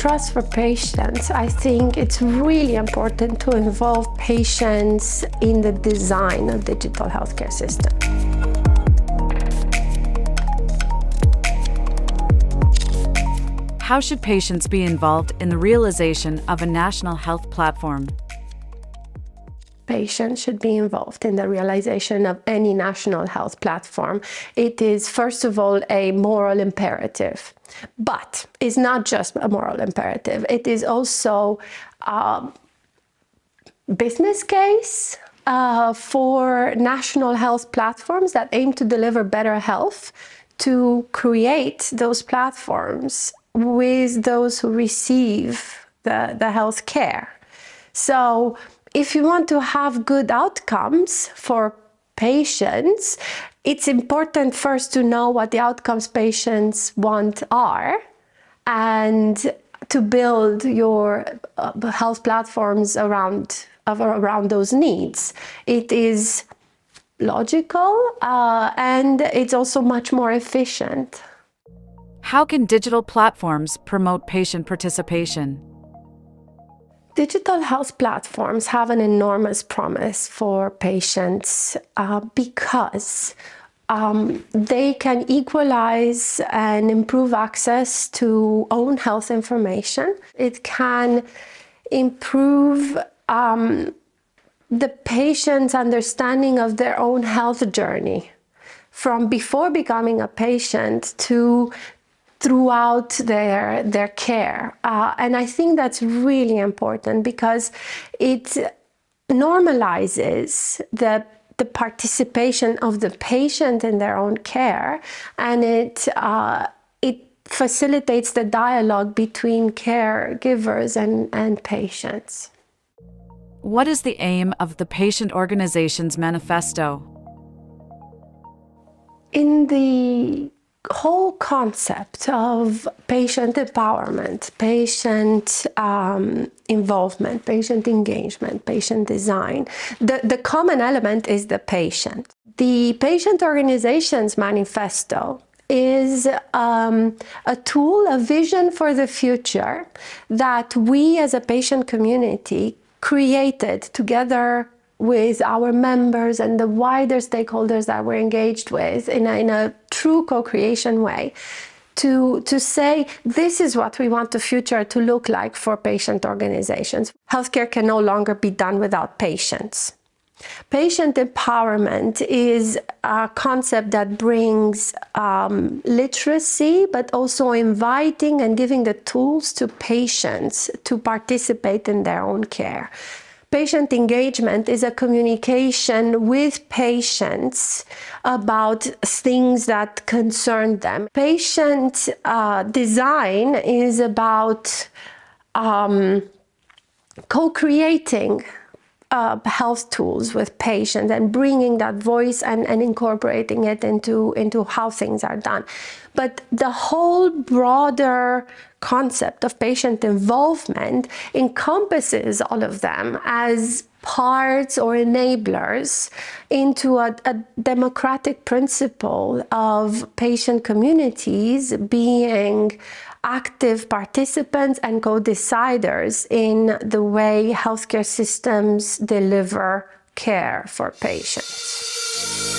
trust for patients, I think it's really important to involve patients in the design of digital healthcare system. How should patients be involved in the realization of a national health platform? Patients should be involved in the realization of any national health platform. It is, first of all, a moral imperative, but it's not just a moral imperative. It is also a business case for national health platforms that aim to deliver better health, to create those platforms with those who receive the health care. So if you want to have good outcomes for patients, it's important first to know what the outcomes patients want are, and to build your health platforms around those needs. It is logical and it's also much more efficient. How can digital platforms promote patient participation? Digital health platforms have an enormous promise for patients because they can equalize and improve access to own health information. It can improve the patient's understanding of their own health journey from before becoming a patient to throughout their care. And I think that's really important because it normalizes the participation of the patient in their own care, and it facilitates the dialogue between caregivers and patients. What is the aim of the patient organization's manifesto? In the whole concept of patient empowerment, patient involvement, patient engagement, patient design, the common element is the patient. The patient organization's manifesto is a tool, a vision for the future that we as a patient community created together with our members and the wider stakeholders that we're engaged with in a true co-creation way, to say this is what we want the future to look like for patient organizations. Healthcare can no longer be done without patients. Patient empowerment is a concept that brings literacy, but also inviting and giving the tools to patients to participate in their own care. Patient engagement is a communication with patients about things that concern them. Patient design is about co-creating health tools with patients and bringing that voice and incorporating it into how things are done. But the whole broader concept of patient involvement encompasses all of them as parts or enablers into a democratic principle of patient communities being active participants and co-deciders in the way healthcare systems deliver care for patients.